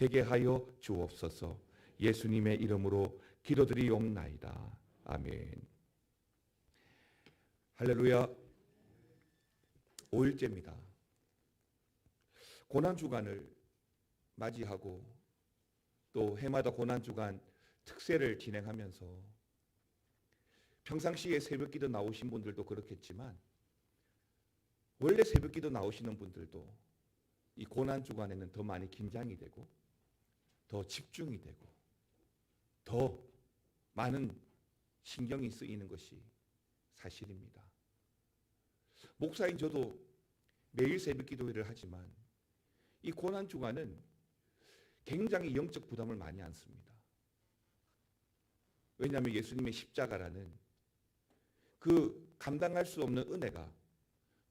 되게 하여 주옵소서. 예수님의 이름으로 기도드리옵나이다. 아멘. 할렐루야. 5일째입니다. 고난주간을 맞이하고 또 해마다 고난주간 특세를 진행하면서 평상시에 새벽기도 나오신 분들도 그렇겠지만 원래 새벽기도 나오시는 분들도 이 고난주간에는 더 많이 긴장이 되고 더 집중이 되고 더 많은 신경이 쓰이는 것이 사실입니다. 목사인 저도 매일 새벽기도회를 하지만 이 고난주간은 굉장히 영적 부담을 많이 안습니다. 왜냐하면 예수님의 십자가라는 그 감당할 수 없는 은혜가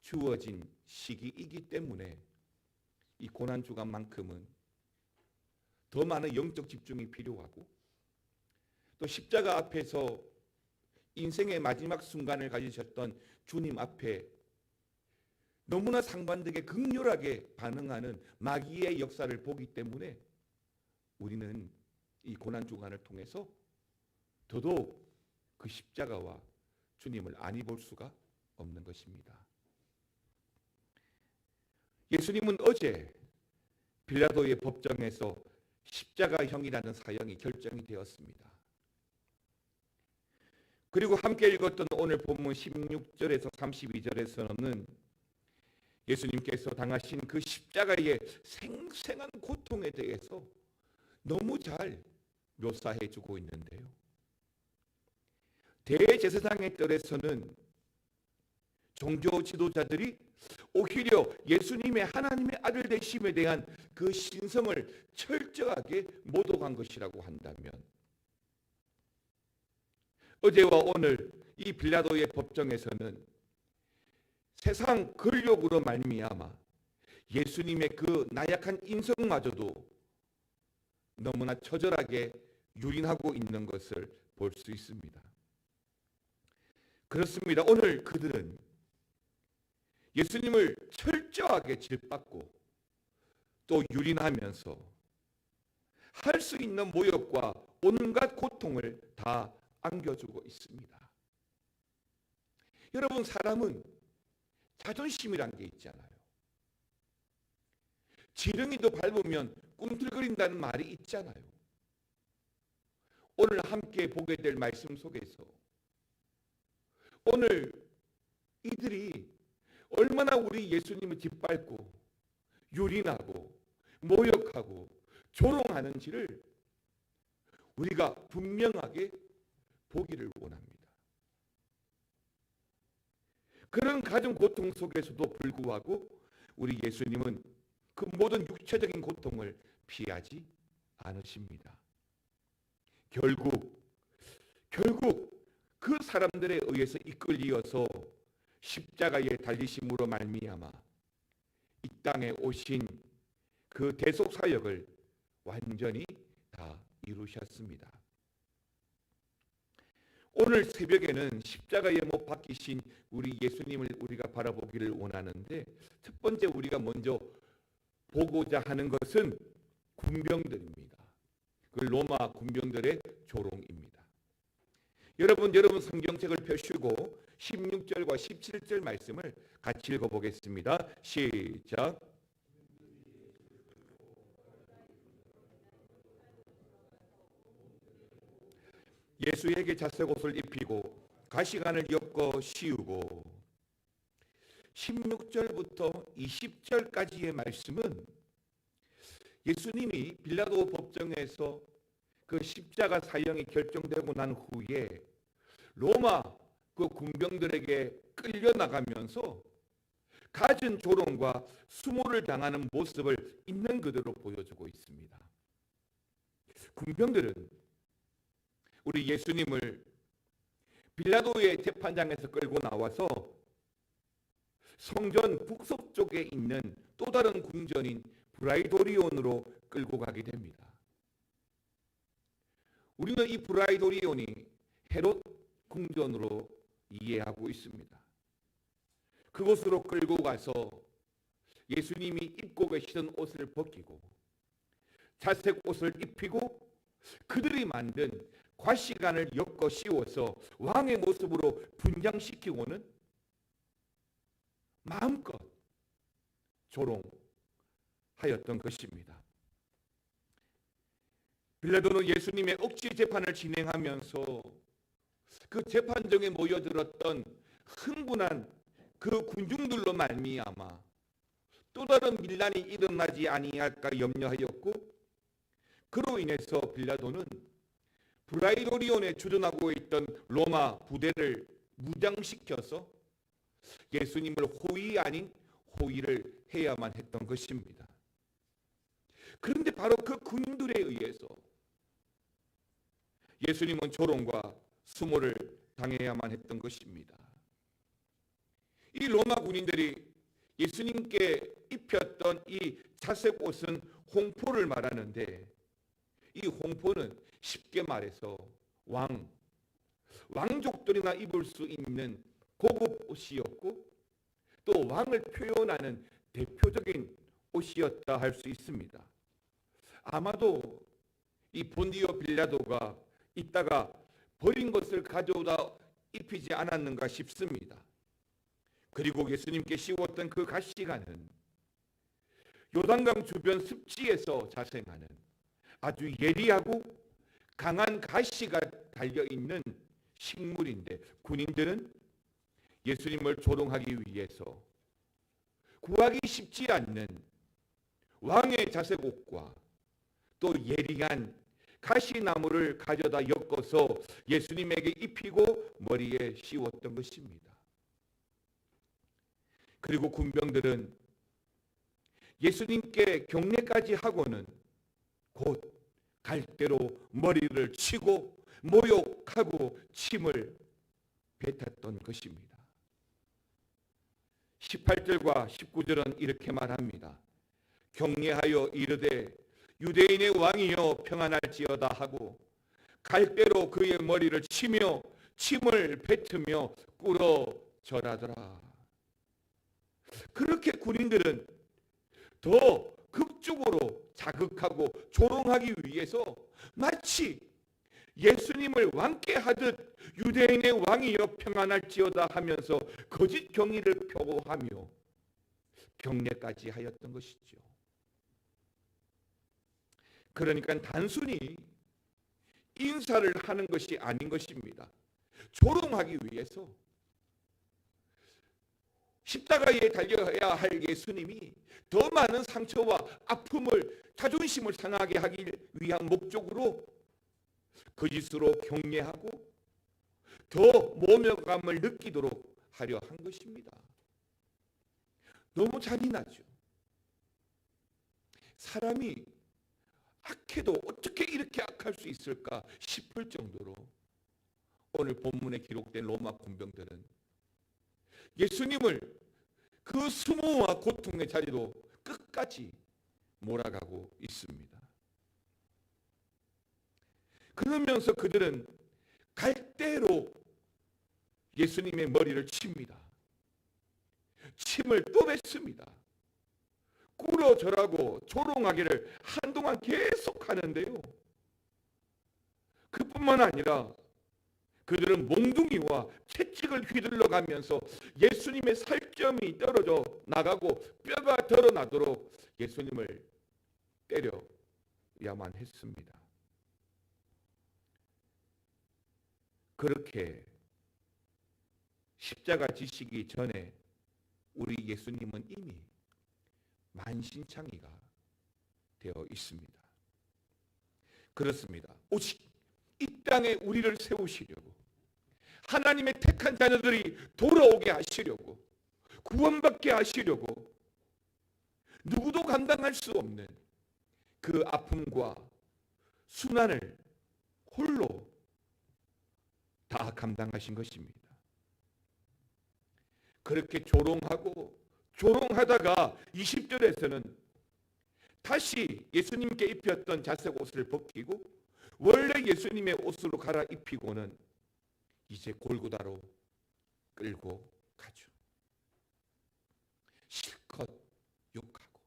주어진 시기이기 때문에 이 고난주간만큼은 더 많은 영적 집중이 필요하고 또 십자가 앞에서 인생의 마지막 순간을 가지셨던 주님 앞에 너무나 상반되게 극렬하게 반응하는 마귀의 역사를 보기 때문에 우리는 이 고난주간을 통해서 더더욱 그 십자가와 주님을 안이 볼 수가 없는 것입니다. 예수님은 어제 빌라도의 법정에서 십자가형이라는 사형이 결정이 되었습니다. 그리고 함께 읽었던 오늘 본문 16절에서 32절에서는 예수님께서 당하신 그 십자가의 생생한 고통에 대해서 너무 잘 묘사해 주고 있는데요. 대제사장의 뜰에서는 종교 지도자들이 오히려 예수님의 하나님의 아들 되심에 대한 그 신성을 철저하게 모독한 것이라고 한다면 어제와 오늘 이 빌라도의 법정에서는 세상 권력으로 말미암아 예수님의 그 나약한 인성마저도 너무나 처절하게 유린하고 있는 것을 볼 수 있습니다. 그렇습니다. 오늘 그들은 예수님을 철저하게 질받고 또 유린하면서 할 수 있는 모욕과 온갖 고통을 다 안겨주고 있습니다. 여러분, 사람은 자존심이란 게 있잖아요. 지렁이도 밟으면 꿈틀거린다는 말이 있잖아요. 오늘 함께 보게 될 말씀 속에서 오늘 이들이 얼마나 우리 예수님을 짓밟고 유린하고 모욕하고 조롱하는지를 우리가 분명하게 보기를 원합니다. 그런 가정 고통 속에서도 불구하고 우리 예수님은 그 모든 육체적인 고통을 피하지 않으십니다. 결국 그 사람들에 의해서 이끌리어서 십자가에 달리심으로 말미암아 이 땅에 오신 그 대속 사역을 완전히 다 이루셨습니다. 오늘 새벽에는 십자가에 못 박히신 우리 예수님을 우리가 바라보기를 원하는데 첫 번째 우리가 먼저 보고자 하는 것은 군병들입니다. 그 로마 군병들의 조롱입니다. 여러분 성경책을 펴시고 16절과 17절 말씀을 같이 읽어보겠습니다. 시작. 예수에게 자색옷을 입히고 가시관을 엮어 씌우고 16절부터 20절까지의 말씀은 예수님이 빌라도 법정에서 그 십자가 사형이 결정되고 난 후에 로마 그 군병들에게 끌려나가면서 갖은 조롱과 수모를 당하는 모습을 있는 그대로 보여주고 있습니다. 군병들은 우리 예수님을 빌라도의 재판장에서 끌고 나와서 성전 북서쪽에 있는 또 다른 궁전인 브라이도리온으로 끌고 가게 됩니다. 우리는 이 브라이도리온이 헤롯 궁전으로 이해하고 있습니다. 그곳으로 끌고 가서 예수님이 입고 계시던 옷을 벗기고 자색 옷을 입히고 그들이 만든 괄시간을 엮어 씌워서 왕의 모습으로 분장시키고는 마음껏 조롱하였던 것입니다. 빌라도는 예수님의 억지 재판을 진행하면서 그 재판정에 모여들었던 흥분한 그 군중들로 말미암아 또 다른 밀란이 일어나지 아니할까 염려하였고, 그로 인해서 빌라도는 브라이도리온에 주둔하고 있던 로마 부대를 무장시켜서 예수님을 호의 아닌 호의를 해야만 했던 것입니다. 그런데 바로 그 군인들에 의해서 예수님은 조롱과 수모를 당해야만 했던 것입니다. 이 로마 군인들이 예수님께 입혔던 이 자색 옷은 홍포를 말하는데, 이 홍포는 쉽게 말해서 왕족들이나 입을 수 있는 고급 옷이었고, 또 왕을 표현하는 대표적인 옷이었다 할 수 있습니다. 아마도 이 본디오 빌라도가 이따가 버린 것을 가져오다 입히지 않았는가 싶습니다. 그리고 예수님께 씌웠던 그 가시관은 요단강 주변 습지에서 자생하는 아주 예리하고 강한 가시가 달려있는 식물인데, 군인들은 예수님을 조롱하기 위해서 구하기 쉽지 않는 왕의 자색옷과 또 예리한 가시나무를 가져다 엮어서 예수님에게 입히고 머리에 씌웠던 것입니다. 그리고 군병들은 예수님께 경례까지 하고는 곧 갈대로 머리를 치고 모욕하고 침을 뱉었던 것입니다. 18절과 19절은 이렇게 말합니다. 경례하여 이르되 유대인의 왕이여 평안할지어다 하고 갈대로 그의 머리를 치며 침을 뱉으며 꿇어 절하더라. 그렇게 군인들은 더 극적으로 자극하고 조롱하기 위해서 마치 예수님을 왕께 하듯 유대인의 왕이여 평안할지어다 하면서 거짓 경의를 표하며 경례까지 하였던 것이죠. 그러니까 단순히 인사를 하는 것이 아닌 것입니다. 조롱하기 위해서 십자가에 달려야 할 예수님이 더 많은 상처와 아픔을, 자존심을 상하게 하기 위한 목적으로 거짓으로 경례하고 더 모멸감을 느끼도록 하려 한 것입니다. 너무 잔인하죠. 사람이 악해도 어떻게 이렇게 악할 수 있을까 싶을 정도로 오늘 본문에 기록된 로마 군병들은 예수님을 그 수모와 고통의 자리로 끝까지 몰아가고 있습니다. 그러면서 그들은 갈대로 예수님의 머리를 칩니다. 침을 또 뱉습니다. 꿇어 절하고 조롱하기를 한동안 계속 하는데요. 그뿐만 아니라 그들은 몽둥이와 채찍을 휘둘러 가면서 예수님의 살점이 떨어져 나가고 뼈가 드러나도록 예수님을 때려야만 했습니다. 그렇게 십자가 지시기 전에 우리 예수님은 이미 만신창이가 되어 있습니다. 그렇습니다. 오직 이 땅에 우리를 세우시려고, 하나님의 택한 자녀들이 돌아오게 하시려고, 구원받게 하시려고 누구도 감당할 수 없는 그 아픔과 순환을 홀로 다 감당하신 것입니다. 그렇게 조롱하다가 20절에서는 다시 예수님께 입혔던 자색 옷을 벗기고 원래 예수님의 옷으로 갈아입히고는 이제 골고다로 끌고 가죠. 실컷 욕하고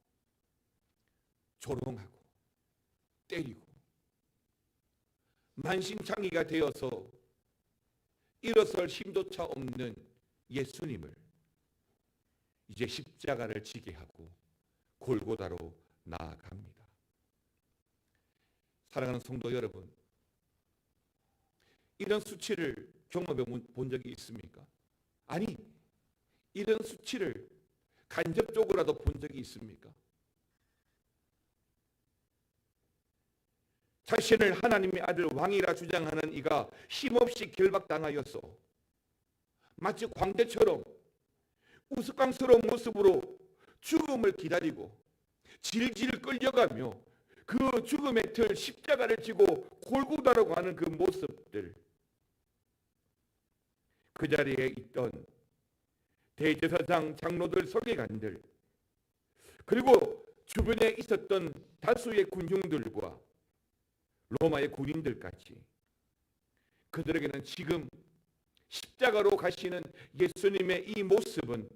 조롱하고 때리고 만신창이가 되어서 일어설 힘조차 없는 예수님을 이제 십자가를 지게 하고 골고다로 나아갑니다. 사랑하는 성도 여러분, 이런 수치를 경험해 본 적이 있습니까? 아니, 이런 수치를 간접적으로라도 본 적이 있습니까? 자신을 하나님의 아들 왕이라 주장하는 이가 힘없이 결박당하여서 마치 광대처럼 우스꽝스러운 모습으로 죽음을 기다리고 질질 끌려가며 그 죽음의 틀 십자가를 지고 골고다라고 하는 그 모습들, 그 자리에 있던 대제사장, 장로들, 서기관들, 그리고 주변에 있었던 다수의 군중들과 로마의 군인들까지, 그들에게는 지금 십자가로 가시는 예수님의 이 모습은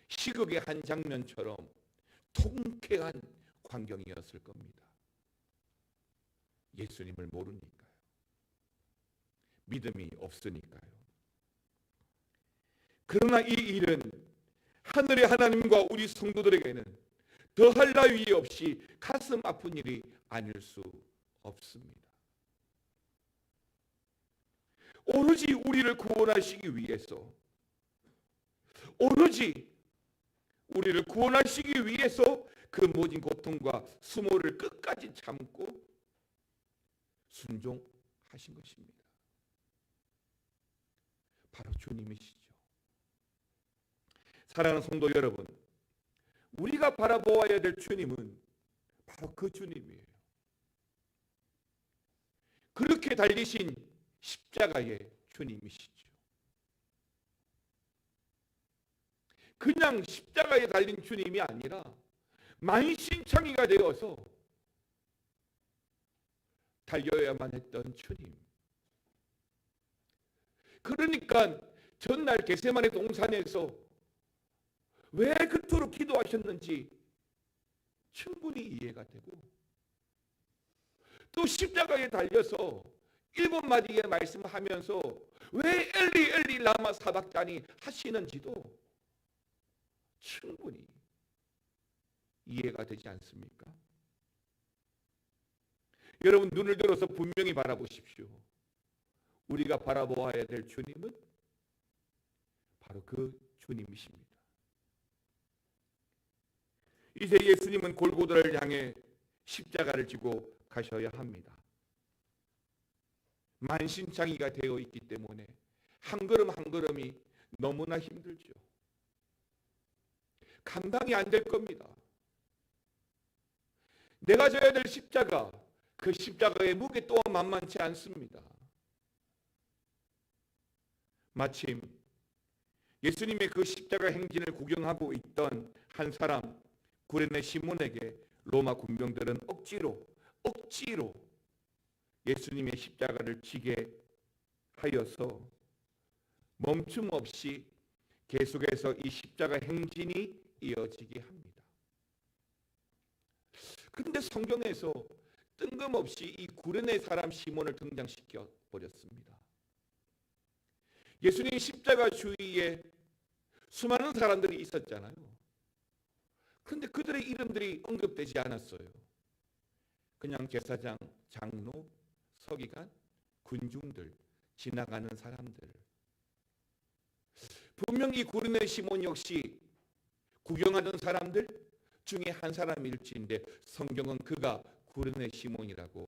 시극의 한 장면처럼 통쾌한 광경이었을 겁니다. 예수님을 모르니까요. 믿음이 없으니까요. 그러나 이 일은 하늘의 하나님과 우리 성도들에게는 더할 나위 없이 가슴 아픈 일이 아닐 수 없습니다. 오로지 우리를 구원하시기 위해서, 오로지 우리를 구원하시기 위해서 그 모진 고통과 수모를 끝까지 참고 순종하신 것입니다. 바로 주님이시죠. 사랑하는 성도 여러분, 우리가 바라보아야 될 주님은 바로 그 주님이에요. 그렇게 달리신 십자가의 주님이시죠. 그냥 십자가에 달린 주님이 아니라 만신창이가 되어서 달려야만 했던 주님. 그러니까 전날 겟세마네 동산에서 왜 그토록 기도하셨는지 충분히 이해가 되고, 또 십자가에 달려서 7마디의 말씀하면서 왜 엘리 엘리 라마 사박자니 하시는지도 충분히 이해가 되지 않습니까? 여러분, 눈을 들어서 분명히 바라보십시오. 우리가 바라보아야 될 주님은 바로 그 주님이십니다. 이제 예수님은 골고다를 향해 십자가를 지고 가셔야 합니다. 만신창이가 되어 있기 때문에 한 걸음 한 걸음이 너무나 힘들죠. 감당이 안 될 겁니다. 내가 져야 될 십자가, 그 십자가의 무게 또한 만만치 않습니다. 마침 예수님의 그 십자가 행진을 구경하고 있던 한 사람, 구레네 시몬에게 로마 군병들은 억지로 예수님의 십자가를 지게 하여서 멈춤 없이 계속해서 이 십자가 행진이 이어지게 합니다. 그런데 성경에서 뜬금없이 이 구레네 사람 시몬을 등장시켜 버렸습니다. 예수님 십자가 주위에 수많은 사람들이 있었잖아요. 그런데 그들의 이름들이 언급되지 않았어요. 그냥 제사장, 장로, 서기관, 군중들, 지나가는 사람들. 분명히 구레네 시몬 역시 구경하던 사람들 중에 한 사람일지인데 성경은 그가 구레네 시몬이라고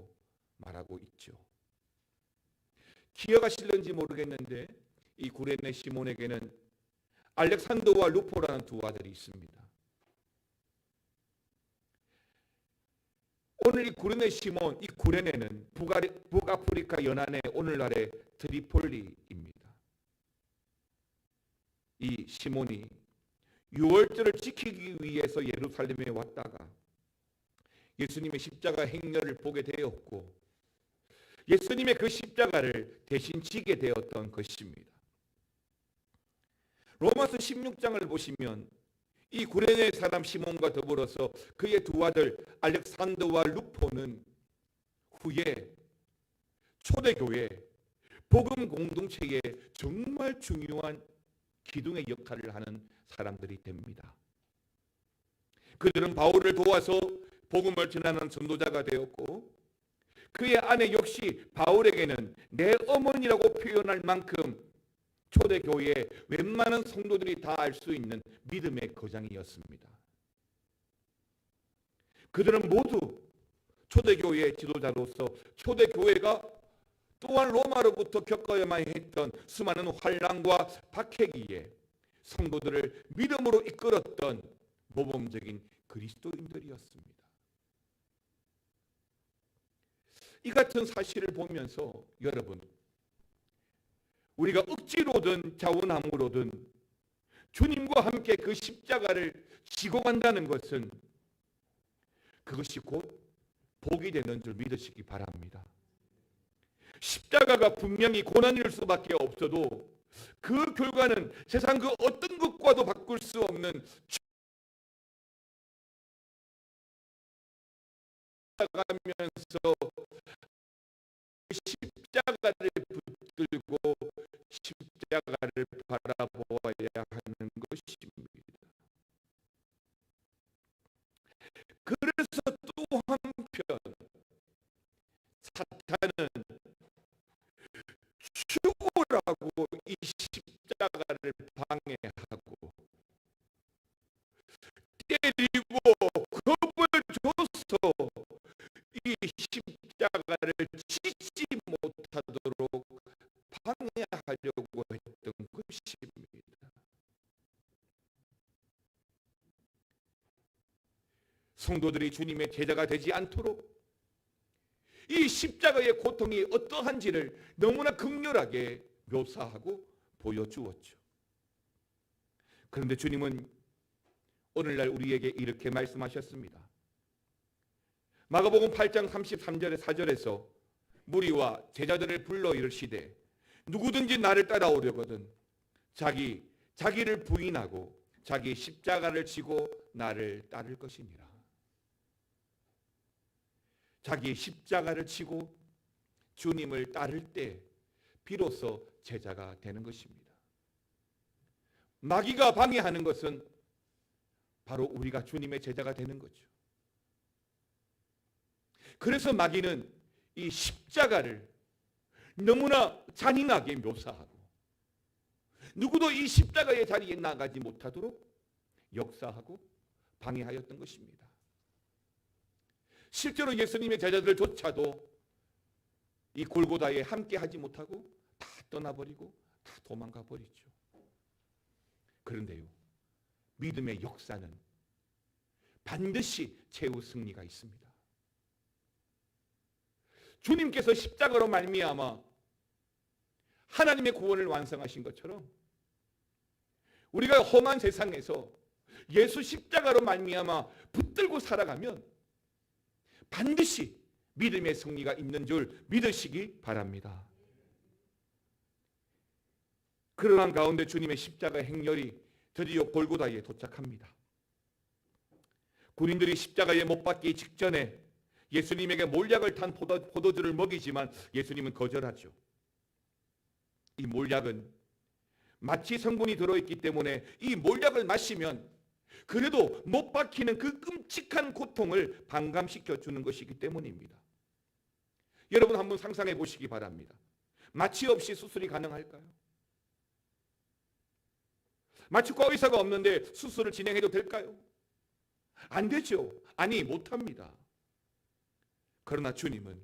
말하고 있죠. 기억하실런지 모르겠는데 이 구레네 시몬에게는 알렉산더와 루포라는 두 아들이 있습니다. 오늘 이 구레네 시몬, 이 구레네는 북아프리카 연안의 오늘날의 트리폴리입니다. 이 시몬이 유월절을 지키기 위해서 예루살렘에 왔다가 예수님의 십자가 행렬을 보게 되었고 예수님의 그 십자가를 대신 지게 되었던 것입니다. 로마서 16장을 보시면 이 구레네 사람 시몬과 더불어서 그의 두 아들 알렉산더와 루포는 후에 초대교회 복음 공동체에 정말 중요한 기둥의 역할을 하는 사람들이 됩니다. 그들은 바울을 도와서 복음을 전하는 전도자가 되었고, 그의 아내 역시 바울에게는 내 어머니라고 표현할 만큼 초대교회의 웬만한 성도들이 다 알 수 있는 믿음의 거장이었습니다. 그들은 모두 초대교회의 지도자로서 초대교회가 또한 로마로부터 겪어야만 했던 수많은 환난과 박해기에 성도들을 믿음으로 이끌었던 모범적인 그리스도인들이었습니다. 이 같은 사실을 보면서 여러분, 우리가 억지로든 자원함으로든 주님과 함께 그 십자가를 지고 간다는 것은 그것이 곧 복이 되는 줄 믿으시기 바랍니다. 십자가가 분명히 고난일 수밖에 없어도 그 결과는 세상 그 어떤 것과도 바꿀 수 없는 가면서 십자가를 붙들고 십자가를 바라보아야 하는 것입니다. 그래서 또 한편 사탄은 죽으라고 이 십자가를 방해하고 때리고 겁을 줘서 이 십자가를 지지 못하도록 방해하려고 했던 것입니다. 성도들이 주님의 제자가 되지 않도록 이 십자가의 고통이 어떠한지를 너무나 극렬하게 묘사하고 보여주었죠. 그런데 주님은 오늘날 우리에게 이렇게 말씀하셨습니다. 마가복음 8장 33절의 4절에서 무리와 제자들을 불러 이르시되 누구든지 나를 따라오려거든 자기를 부인하고 자기 십자가를 지고 나를 따를 것이니라. 자기 십자가를 지고 주님을 따를 때 비로소 제자가 되는 것입니다. 마귀가 방해하는 것은 바로 우리가 주님의 제자가 되는 거죠. 그래서 마귀는 이 십자가를 너무나 잔인하게 묘사하고 누구도 이 십자가의 자리에 나가지 못하도록 역사하고 방해하였던 것입니다. 실제로 예수님의 제자들조차도 이 골고다에 함께 하지 못하고 다 떠나버리고 다 도망가 버리죠. 그런데요, 믿음의 역사는 반드시 최후 승리가 있습니다. 주님께서 십자가로 말미암아 하나님의 구원을 완성하신 것처럼 우리가 험한 세상에서 예수 십자가로 말미암아 붙들고 살아가면 반드시 믿음의 승리가 있는 줄 믿으시기 바랍니다. 그러한 가운데 주님의 십자가 행렬이 드디어 골고다에 도착합니다. 군인들이 십자가에 못 박기 직전에 예수님에게 몰약을 탄 포도주를 먹이지만 예수님은 거절하죠. 이 몰약은 마취 성분이 들어있기 때문에 이 몰약을 마시면 그래도 못 박히는 그 끔찍한 고통을 반감시켜 주는 것이기 때문입니다. 여러분 한번 상상해 보시기 바랍니다. 마취 없이 수술이 가능할까요? 마취과 의사가 없는데 수술을 진행해도 될까요? 안 되죠. 아니, 못합니다. 그러나 주님은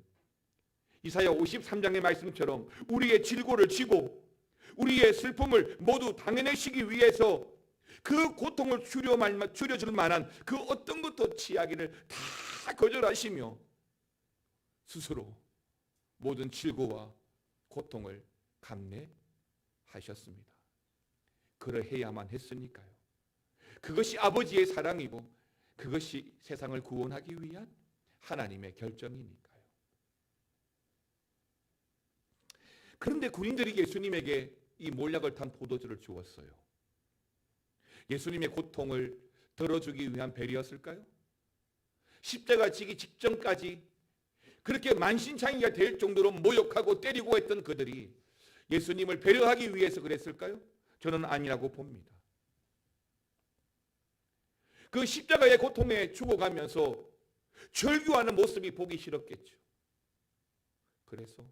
이사야 53장의 말씀처럼 우리의 질고를 지고 우리의 슬픔을 모두 당해내시기 위해서 그 고통을 줄여줄 만한 그 어떤 것도 취하기를 다 거절하시며 스스로 모든 질고와 고통을 감내하셨습니다. 그러해야만 했으니까요. 그것이 아버지의 사랑이고 그것이 세상을 구원하기 위한 하나님의 결정이니까요. 그런데 군인들이 예수님에게 이 몰약을 탄 포도주를 주었어요. 예수님의 고통을 덜어주기 위한 배려였을까요? 십자가 지기 직전까지 그렇게 만신창이가 될 정도로 모욕하고 때리고 했던 그들이 예수님을 배려하기 위해서 그랬을까요? 저는 아니라고 봅니다. 그 십자가의 고통에 죽어가면서 절규하는 모습이 보기 싫었겠죠. 그래서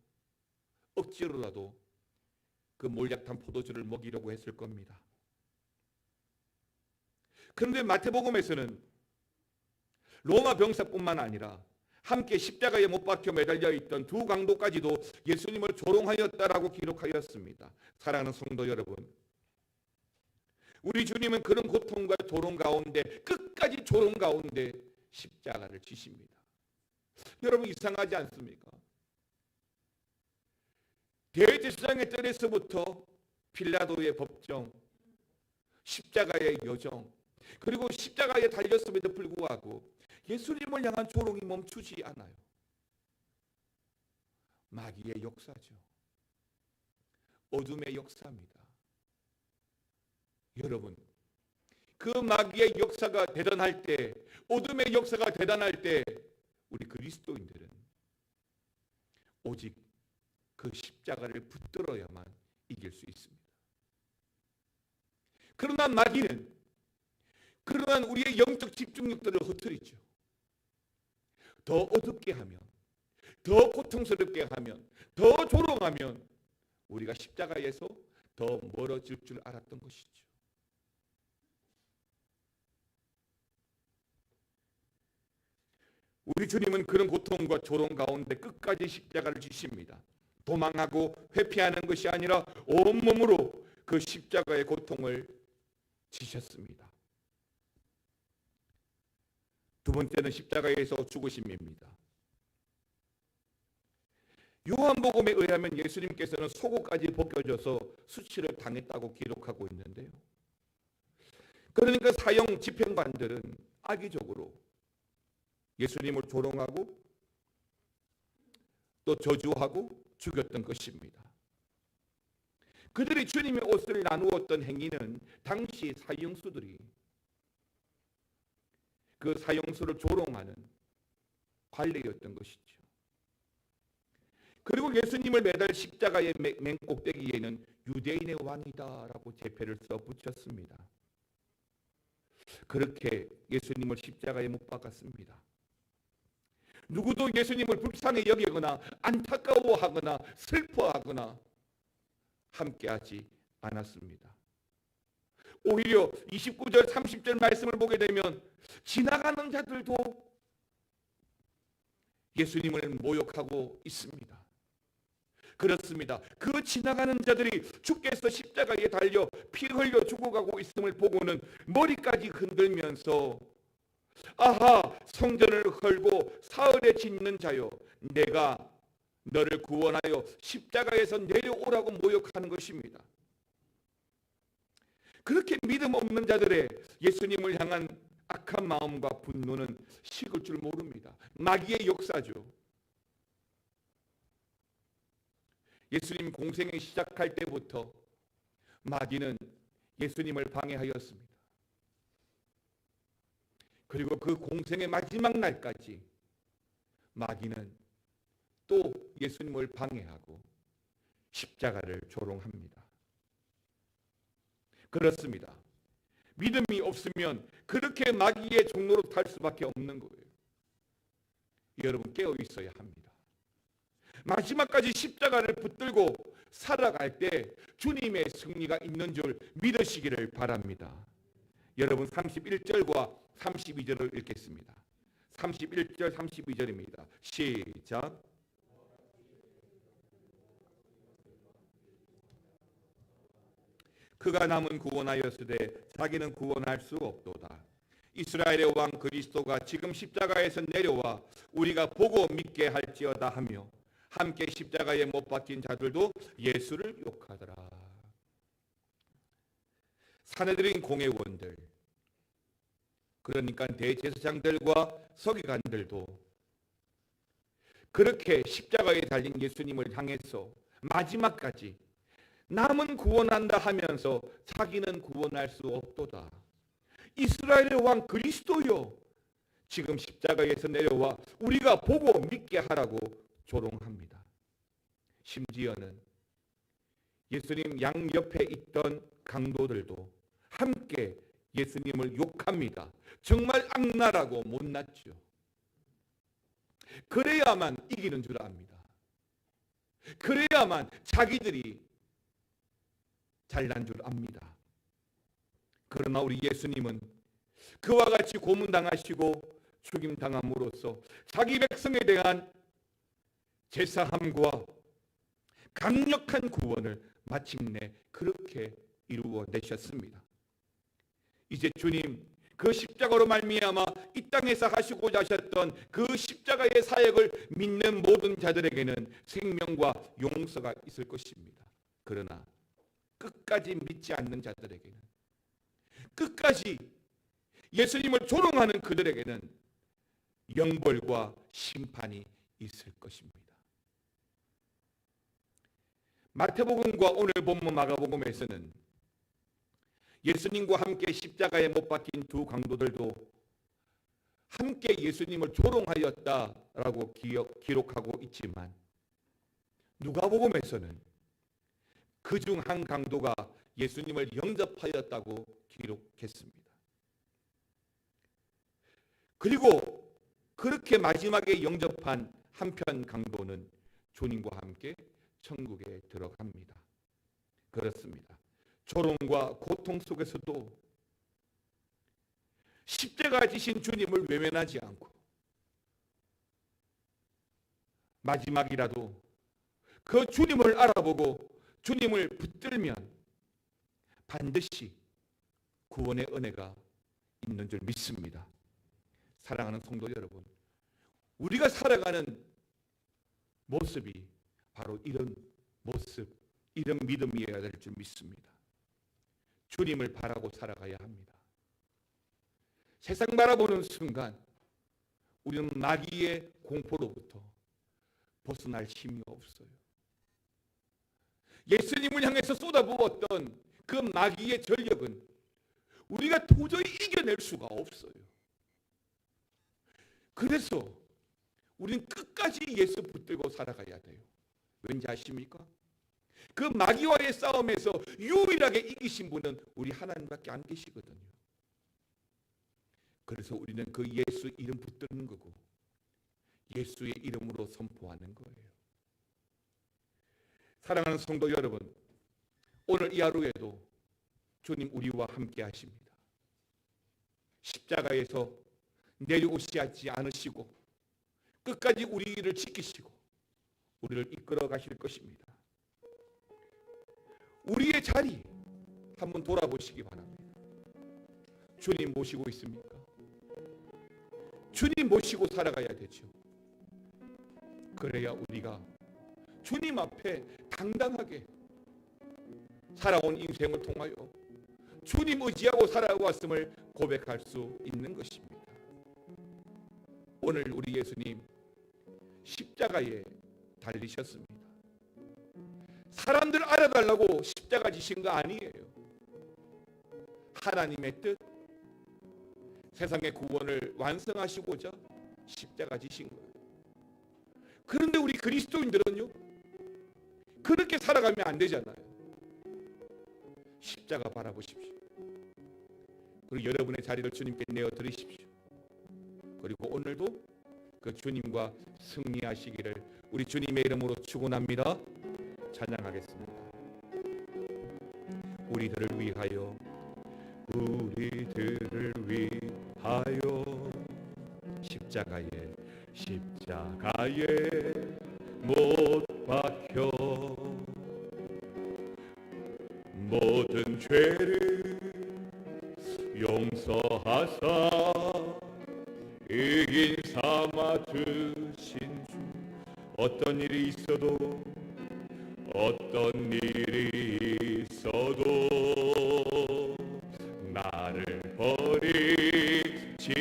억지로라도 그 몰약탄 포도주를 먹이려고 했을 겁니다. 그런데 마태복음에서는 로마 병사뿐만 아니라 함께 십자가에 못 박혀 매달려 있던 두 강도까지도 예수님을 조롱하였다라고 기록하였습니다. 사랑하는 성도 여러분, 우리 주님은 그런 고통과 조롱 가운데, 끝까지 조롱 가운데 십자가를 지십니다. 여러분, 이상하지 않습니까? 대제사장의 뜰에서부터 빌라도의 법정, 십자가의 여정, 그리고 십자가에 달렸음에도 불구하고 예수님을 향한 조롱이 멈추지 않아요. 마귀의 역사죠. 어둠의 역사입니다. 여러분, 그 마귀의 역사가 대단할 때, 어둠의 역사가 대단할 때 우리 그리스도인들은 오직 그 십자가를 붙들어야만 이길 수 있습니다. 그러나 마귀는 그러한 우리의 영적 집중력들을 흐트리죠. 더 어둡게 하면, 더 고통스럽게 하면, 더 조롱하면 우리가 십자가에서 더 멀어질 줄 알았던 것이죠. 우리 주님은 그런 고통과 조롱 가운데 끝까지 십자가를 지십니다. 도망하고 회피하는 것이 아니라 온몸으로 그 십자가의 고통을 지셨습니다. 두 번째는 십자가에서 죽으심입니다. 요한복음에 의하면 예수님께서는 속옷까지 벗겨져서 수치를 당했다고 기록하고 있는데요. 그러니까 사형 집행관들은 악의적으로 예수님을 조롱하고 또 저주하고 죽였던 것입니다. 그들이 주님의 옷을 나누었던 행위는 당시 사형수들이 그 사형수를 조롱하는 관례였던 것이죠. 그리고 예수님을 매달 십자가의 맨 꼭대기에는 유대인의 왕이다라고 제패를 써 붙였습니다. 그렇게 예수님을 십자가에 못 박았습니다. 누구도 예수님을 불쌍히 여기거나 안타까워하거나 슬퍼하거나 함께하지 않았습니다. 오히려 29절 30절 말씀을 보게 되면 지나가는 자들도 예수님을 모욕하고 있습니다. 그렇습니다. 그 지나가는 자들이 주께서 십자가에 달려 피 흘려 죽어가고 있음을 보고는 머리까지 흔들면서 아하, 성전을 헐고 사흘에 짓는 자여, 내가 너를 구원하여 십자가에서 내려오라고 모욕하는 것입니다. 그렇게 믿음 없는 자들의 예수님을 향한 악한 마음과 분노는 식을 줄 모릅니다. 마귀의 역사죠. 예수님 공생이 시작할 때부터 마귀는 예수님을 방해하였습니다. 그리고 그 공생의 마지막 날까지 마귀는 또 예수님을 방해하고 십자가를 조롱합니다. 그렇습니다. 믿음이 없으면 그렇게 마귀의 종로로 탈 수밖에 없는 거예요. 여러분, 깨어 있어야 합니다. 마지막까지 십자가를 붙들고 살아갈 때 주님의 승리가 있는 줄 믿으시기를 바랍니다. 여러분, 31절과 32절을 읽겠습니다. 31절 32절입니다. 시작. 그가 남은 구원하였으되 자기는 구원할 수 없도다. 이스라엘의 왕 그리스도가 지금 십자가에서 내려와 우리가 보고 믿게 할지어다 하며 함께 십자가에 못 박힌 자들도 예수를 욕하더라. 사내들인 공회원들, 그러니까 대제사장들과 서기관들도 그렇게 십자가에 달린 예수님을 향해서 마지막까지 남은 구원한다 하면서 자기는 구원할 수 없도다. 이스라엘의 왕 그리스도요, 지금 십자가에서 내려와 우리가 보고 믿게 하라고 조롱합니다. 심지어는 예수님 양옆에 있던 강도들도 함께 예수님을 욕합니다. 정말 악랄하고 못났죠. 그래야만 이기는 줄 압니다. 그래야만 자기들이 잘난 줄 압니다. 그러나 우리 예수님은 그와 같이 고문당하시고 죽임당함으로써 자기 백성에 대한 제사함과 강력한 구원을 마침내 그렇게 이루어내셨습니다. 이제 주님 그 십자가로 말미암아 이 땅에서 하시고자 하셨던 그 십자가의 사역을 믿는 모든 자들에게는 생명과 용서가 있을 것입니다. 그러나 끝까지 믿지 않는 자들에게는, 끝까지 예수님을 조롱하는 그들에게는 영벌과 심판이 있을 것입니다. 마태복음과 오늘 본문 마가복음에서는 예수님과 함께 십자가에 못 박힌 두 강도들도 함께 예수님을 조롱하였다라고 기록하고 있지만, 누가복음에서는 그중 한 강도가 예수님을 영접하였다고 기록했습니다. 그리고 그렇게 마지막에 영접한 한편 강도는 주님과 함께 천국에 들어갑니다. 그렇습니다. 조롱과 고통 속에서도 십자가 지신 주님을 외면하지 않고 마지막이라도 그 주님을 알아보고 주님을 붙들면 반드시 구원의 은혜가 있는 줄 믿습니다. 사랑하는 성도 여러분, 우리가 살아가는 모습이 바로 이런 모습, 이런 믿음이어야 될 줄 믿습니다. 주님을 바라고 살아가야 합니다. 세상 바라보는 순간 우리는 마귀의 공포로부터 벗어날 힘이 없어요. 예수님을 향해서 쏟아부었던 그 마귀의 전력은 우리가 도저히 이겨낼 수가 없어요. 그래서 우리는 끝까지 예수 붙들고 살아가야 돼요. 왠지 아십니까? 그 마귀와의 싸움에서 유일하게 이기신 분은 우리 하나님밖에 안 계시거든요. 그래서 우리는 그 예수 이름 붙드는 거고 예수의 이름으로 선포하는 거예요. 사랑하는 성도 여러분, 오늘 이 하루에도 주님 우리와 함께 하십니다. 십자가에서 내려오시지 않으시고 끝까지 우리를 지키시고 우리를 이끌어 가실 것입니다. 우리의 자리 한번 돌아보시기 바랍니다. 주님 모시고 있습니까? 주님 모시고 살아가야 되죠. 그래야 우리가 주님 앞에 당당하게 살아온 인생을 통하여 주님 의지하고 살아왔음을 고백할 수 있는 것입니다. 오늘 우리 예수님 십자가에 달리셨습니다. 사람들 알아달라고 십자가 지신 거 아니에요. 하나님의 뜻, 세상의 구원을 완성하시고자 십자가 지신 거예요. 그런데 우리 그리스도인들은요, 그렇게 살아가면 안 되잖아요. 십자가 바라보십시오. 그리고 여러분의 자리를 주님께 내어드리십시오. 그리고 오늘도 그 주님과 승리하시기를 우리 주님의 이름으로 축원합니다. 찬양하겠습니다. 우리들을 위하여, 우리들을 위하여 십자가에 못 박혀 모든 죄를 용서하사 이긴 삼아 주신 주, 어떤 일이 있어도 나를 버리지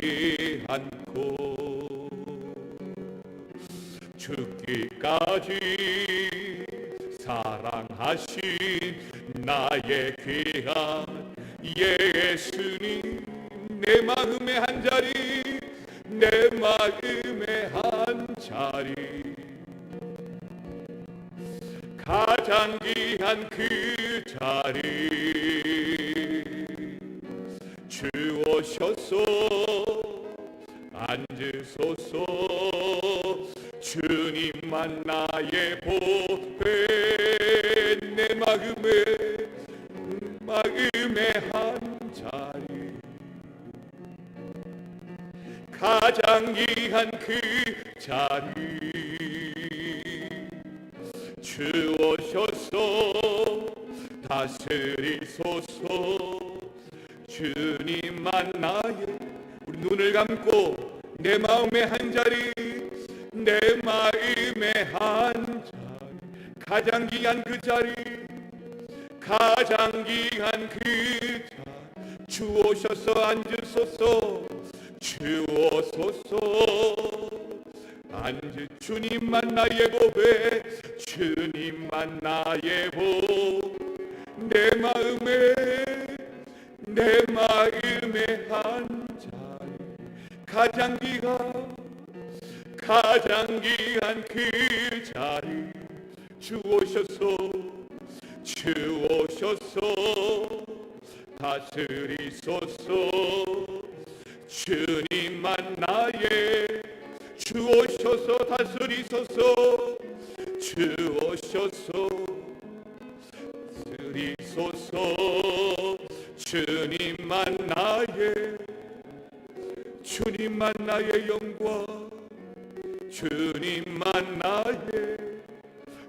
않고 죽기까지 사랑하신 나의 귀한 예수님, 내 마음의 한 자리, 내 마음의 한 자리, 가장 귀한 그 자리 주오셔서 앉으소서. 주님만 나의 보배, 내 마음의 한 자리, 가장 귀한 그 자리 주오셔서 다스리소서. 주님만 나의, 우리 눈을 감고 내 마음의 한 자리, 내 마음의 한 자리, 가장 귀한 그 자리, 가장 귀한 그 자리 주오셔서 앉으소서. 주오소서 앉으. 주님만 나의 보배, 주님만 나의 보, 내 마음의 한 자리, 가장 귀한 그 자리 주오셔서 다스리소서. 주님만 나의, 주오셔서 다스리소서. 주오셔서 다스리소서. 주님만 나의 영광, 주님만 나의,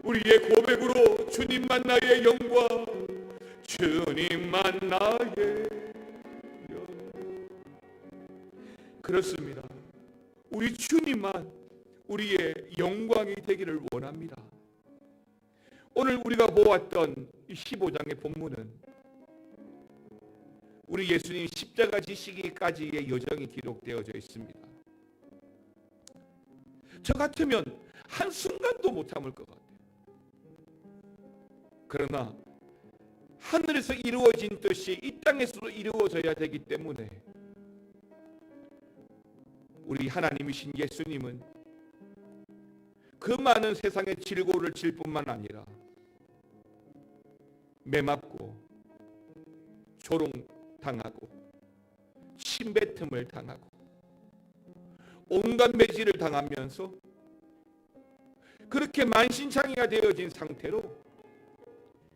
우리의 고백으로 주님만 나의 영광, 주님만 나의 영광. 그렇습니다. 우리 주님만 우리의 영광이 되기를 원합니다. 오늘 우리가 보았던 이 15장의 본문은 우리 예수님 십자가 지시기까지의 여정이 기록되어져 있습니다. 저 같으면 한순간도 못 참을 것 같아요. 그러나 하늘에서 이루어진 뜻이 이 땅에서도 이루어져야 되기 때문에 우리 하나님이신 예수님은 그 많은 세상의 질고를 질 뿐만 아니라 매맞고 조롱당하고 침뱉음을 당하고 온갖 매질을 당하면서 그렇게 만신창이가 되어진 상태로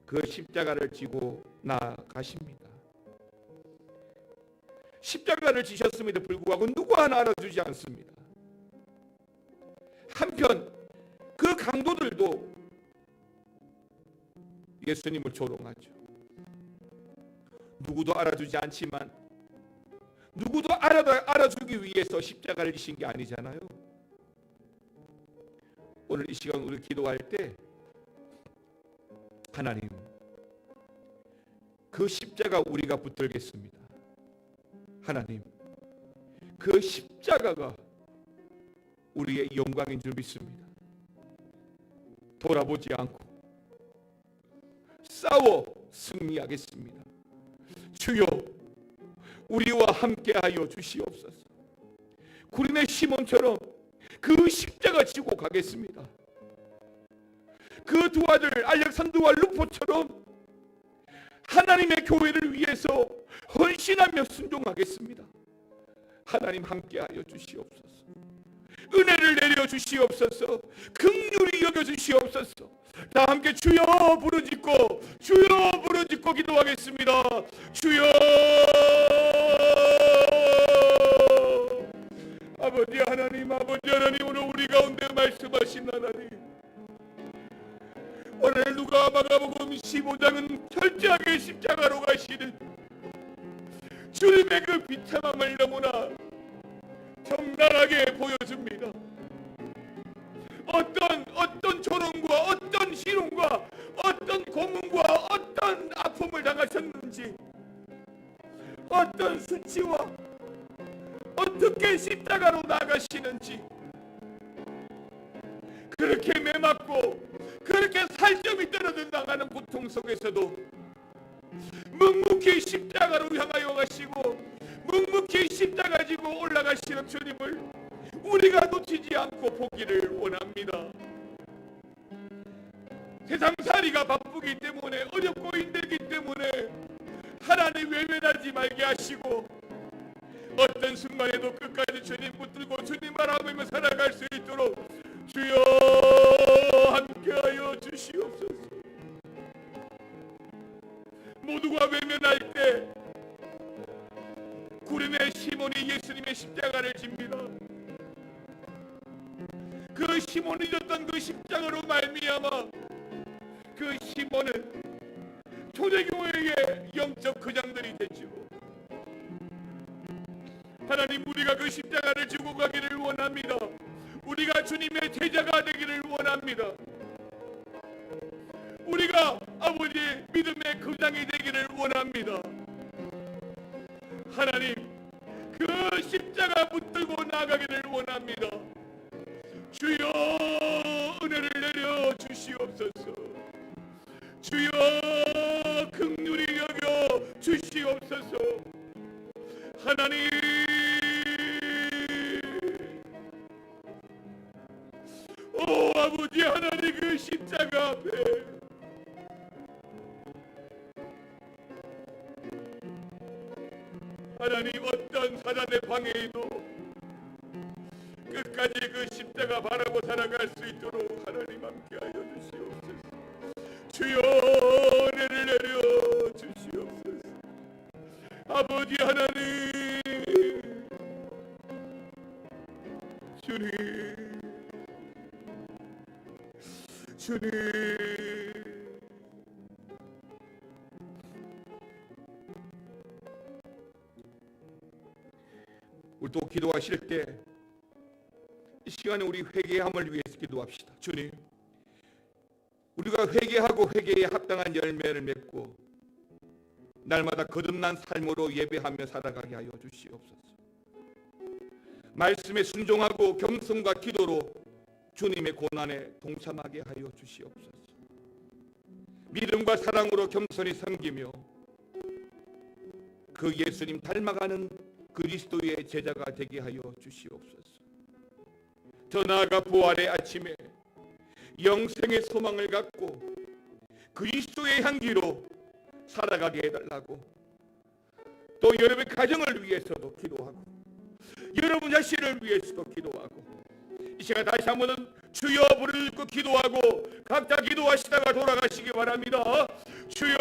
그 십자가를 지고 나가십니다. 십자가를 지셨음에도 불구하고 누구 하나 알아주지 않습니다. 한편 그 강도들도 예수님을 조롱하죠. 누구도 알아주지 않지만 누구도 알아주기 위해서 십자가를 지신 게 아니잖아요. 오늘 이 시간 우리 기도할 때 하나님, 그 십자가 우리가 붙들겠습니다. 하나님, 그 십자가가 우리의 영광인 줄 믿습니다. 돌아보지 않고 싸워 승리하겠습니다. 주여, 우리와 함께하여 주시옵소서. 구린의 시몬처럼 그 십자가 지고 가겠습니다. 그 두 아들 알렉산드와 루포처럼 하나님의 교회를 위해서 헌신하며 순종하겠습니다. 하나님 함께하여 주시옵소서. 은혜를 내려 주시옵소서. 긍휼히 여겨 주시옵소서. 다 함께 주여 부르짖고 기도하겠습니다. 주여. 아버지 하나님, 오늘 우리 가운데 말씀하신 하나님, 오늘 누가 마가복음 15장은 철저하게 십자가로 가시는 주님의 그 비참함을 너무나 정당하게 보여줍니다. 어떤 조롱과 어떤 희롱과 어떤 고문과 어떤 아픔을 당하셨는지, 어떤 수치와 어떻게 십자가로 나가시는지, 그렇게 매맞고 그렇게 살점이 떨어져 나가는 고통 속에서도 묵묵히 십자가로 향하여 가시고 묵묵히 십자가 지고 올라가시는 주님을 우리가 놓치지 않고 보기를 원합니다. 세상살이가 바쁘기 때문에, 어렵고 힘들기 때문에 하나님 외면하지 말게 하시고, 어떤 순간에도 끝까지 주님 붙들고 주님 바라보며 살아갈 수 있도록 주여 함께하여 주시옵소서. 모두가 외면할 때 구름의 시몬이 예수님의 십자가를 집니다. 그 시몬이 졌던 그 십자가로 말미암아 그 시몬은 초대교회의 영적 거장들이 됐죠. 하나님, 우리가 그 십자가를 지고 가기를 원합니다. 우리가 주님의 제자가 되기를 원합니다. 우리가 아버지의 믿음의 거장이 되기를 원합니다. 하나님, 그 십자가 붙들고 나가기를 원합니다. 주여 은혜를 내려 주시옵소서. 주여 긍휼히 여겨 주시옵소서. 하나님, 오 아버지 하나님, 그 십자가 앞에 하나님, 어떤 사단의 방해에도 끝까지 그 십자가 바라고 살아갈 수 있도록 하나님 함께하여 주시옵소서. 주여 은혜를 내려 주시옵소서. 아버지 하나님, 주님 우리 또 기도하실 때 이 시간에 우리 회개함을 위해서 기도합시다. 주님, 우리가 회개하고 회개에 합당한 열매를 맺고 날마다 거듭난 삶으로 예배하며 살아가게 하여 주시옵소서. 말씀에 순종하고 겸손과 기도로 주님의 고난에 동참하게 하여 주시옵소서. 믿음과 사랑으로 겸손히 섬기며 그 예수님 닮아가는 그리스도의 제자가 되게 하여 주시옵소서. 더 나아가 부활의 아침에 영생의 소망을 갖고 그리스도의 향기로 살아가게 해달라고, 또 여러분의 가정을 위해서도 기도하고 여러분 자신을 위해서도 기도하고, 이 시간 다시 한번 주여 부르짖고 기도하고 각자 기도하시다가 돌아가시기 바랍니다. 주여